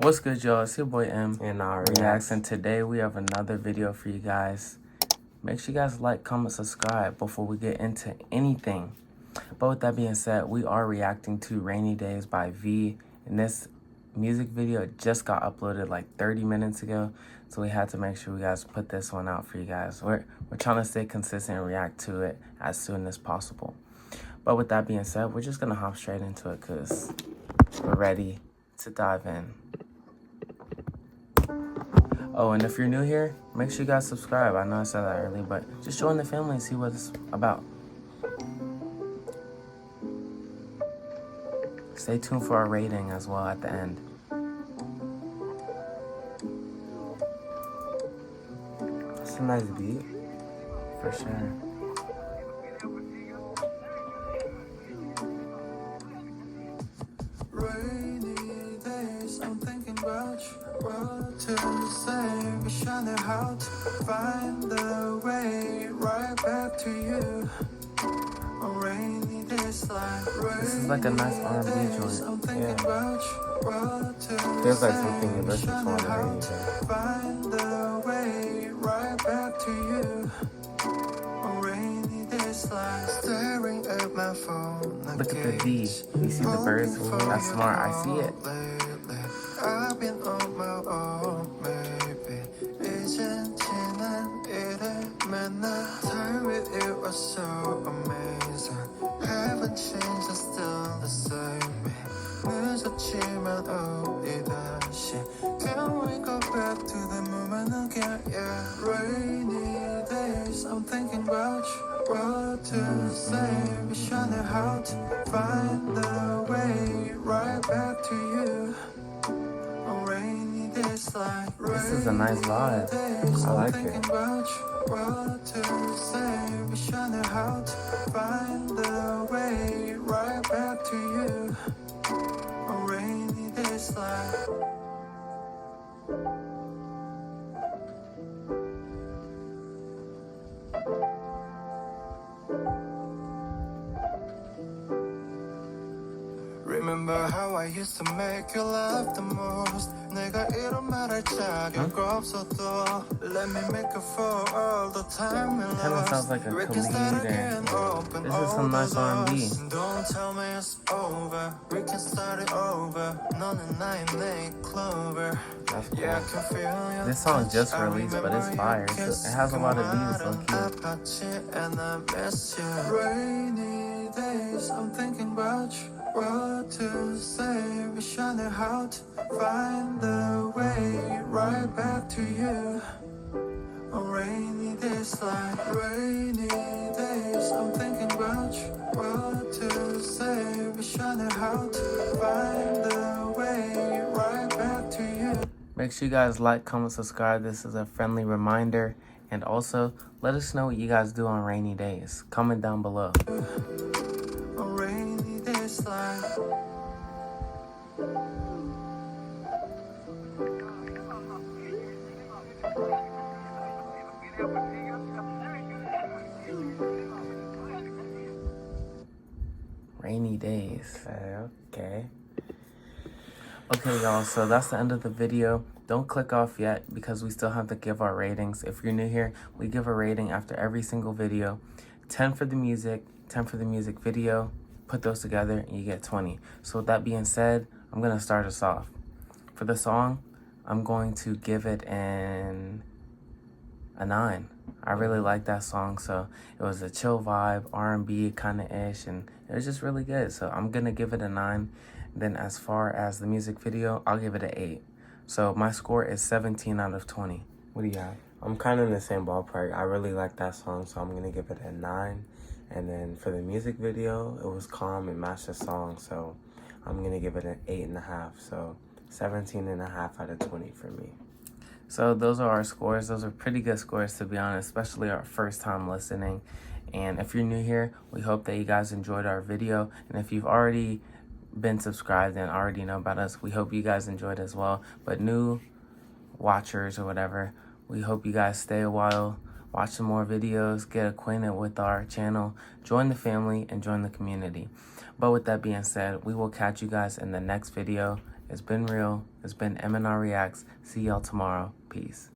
What's good, y'all? It's your boy M And our Reacts, and today we have another video for you guys. Make sure you guys like, comment, subscribe before we get into anything. But with that being said, we are reacting to Rainy Days by V, and this music video just got uploaded like 30 minutes ago, so we had to make sure we guys put this one out for you guys. We're trying to stay consistent and react to it as soon as possible. But with that being said, we're just gonna hop straight into it because we're ready to dive in. Oh, and if you're new here, make sure you guys subscribe. I know I said that earlier, but just join the family and see what it's about. Stay tuned for our rating as well at the end. It's a nice beat. For sure. Rainy days, I'm thinking about you. What to say? Wish I knew how to find the way right back to you. On rainy days like This is like a nice R&B joint. Yeah. Feels like something you listen to on a rainy day. Find the way right back to you. On rainy days like staring at my phone. Look at the V. You see the birds? That's smart. I see it. I've been on my own, maybe. 이젠 지난 일에 맨날 time with you was so amazing. Haven't changed, I'm still the same. 늦었지만 우리 다시 Can we go back to the moment again? Yeah, rainy days, I'm thinking about you. What to say? Wish I knew how to find the way right back to you. On rainy days like This is a nice vibe. I like it. what to say? Wish I knew how to find the way right back to you. On rainy days like Remember how I used to make you laugh the most. 내가 이런 말할 자격 없어도 Let me make it for all the time we Kinda lost. sounds like a We can start Khalid again, open This is some nice R&B. Don't tell me it's over. We can start it over. 너는 나의 내 clover. That's cool. Yeah, I can feel your This song just touch. I released, but it's remember fire. your It has a lot of views, kiss. low-key. 아팠지 and I miss you. Rainy days, I'm thinking about you. What to say? Wish I knew how to find the way right back to you. On rainy days like rainy days, I'm thinking about you. What to say? Wish I knew how to find the way right back to you. Make sure you guys like, comment, subscribe. This is a friendly reminder. And also, let us know what you guys do on rainy days. Comment down below. On rainy days like Rainy days. Okay. Okay, y'all, so that's the end of the video. Don't click off yet because we still have to give our ratings. If you're new here, we give a rating after every single video. 10 for the music, 10 for the music video. Put those together and you get 20. So with that being said, I'm going to start us off. For the song, I'm going to give it a 9. I really like that song, so it was a chill vibe, R&B kind of ish, and it was just really good. So I'm going to give it a 9. Then as far as the music video, I'll give it an 8. So my score is 17 out of 20. What do you have? I'm kind of in the same ballpark. I really like that song, so I'm going to give it a 9. And then for the music video, it was calm and matched the song, so I'm going to give it an 8.5. So 17.5 out of 20 for me. So those are our scores. Those are pretty good scores, to be honest, especially our first time listening. And if you're new here, we hope that you guys enjoyed our video. And if you've already been subscribed and already know about us, we hope you guys enjoyed as well. But new watchers or whatever, we hope you guys stay a while, watch some more videos, get acquainted with our channel, join the family, and join the community. But with that being said, we will catch you guys in the next video, It's been real. It's been MNR Reacts. See y'all tomorrow. Peace.